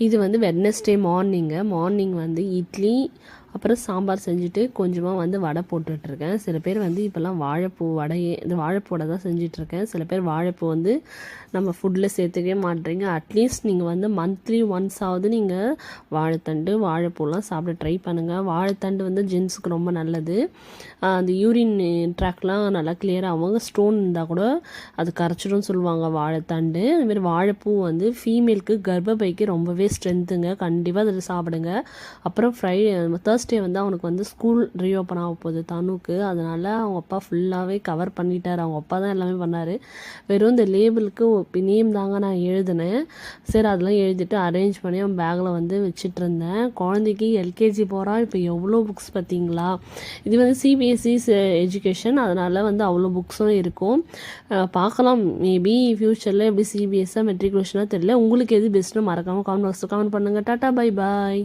இது வந்து Wednesday morning வந்து இட்லி அப்புறம் சாம்பார் செஞ்சுட்டு கொஞ்சமாக வந்து வடை போட்டுட்ருக்கேன். சில பேர் வந்து இப்போல்லாம் வாழைப்பூ வடையே இந்த வாழைப்பூ வடை தான் செஞ்சிட்ருக்கேன். சில பேர் வாழைப்பூ வந்து நம்ம ஃபுட்டில் சேர்த்துக்கவே மாட்டேறீங்க. அட்லீஸ்ட் நீங்கள் வந்து மந்த்லி ஒன்ஸாவது நீங்கள் வாழைத்தண்டு வாழைப்பூலாம் சாப்பிட ட்ரை பண்ணுங்கள். வாழைத்தண்டு வந்து ஜென்ஸுக்கு ரொம்ப நல்லது. அந்த யூரின் ட்ராக்லாம் நல்லா கிளியர் ஆகும். ஸ்டோன் இருந்தால் கூட அது கரைச்சிடும்னு சொல்லுவாங்க வாழைத்தண்டு. அதுமாரி வாழைப்பூ வந்து ஃபீமேலுக்கு கர்ப்பப்பைக்கு ரொம்பவே ஸ்ட்ரென்த்துங்க. கண்டிப்பாக அதில் சாப்பிடுங்க. அப்புறம் தேர்ஸ்டே வந்து அவனுக்கு வந்து ஸ்கூல் ரீஓப்பன் ஆக போகுது தனுக்கு. அதனால் அவங்க அப்பா ஃபுல்லாகவே கவர் பண்ணிட்டார். அவங்க அப்பா தான் எல்லாமே பண்ணார். வெறும் இந்த லேபிளுக்கு நேம் தாங்க நான் எழுதினேன். சரி அதெல்லாம் எழுதிட்டு அரேஞ்ச் பண்ணி அவன் பேக்கில் வந்து வச்சுட்டு இருந்தேன். குழந்தைக்கு எல்கேஜி போகிறான். இப்போ எவ்வளோ புக்ஸ் பார்த்தீங்களா. இது வந்து சிபிஎஸ்சி எஜுகேஷன், அதனால் வந்து அவ்வளோ புக்ஸும் இருக்கும். பார்க்கலாம் மேபி ஃப்யூச்சரில் எப்படி சிபிஎஸ்ஸாக மெட்ரிகுலேஷனாக தெரியல. உங்களுக்கு எது பெஸ்ட்டுன்னு மறக்காமல் கமெண்ட் பாக்ஸில் கமெண்ட் பண்ணுங்கள். Tata bye bye.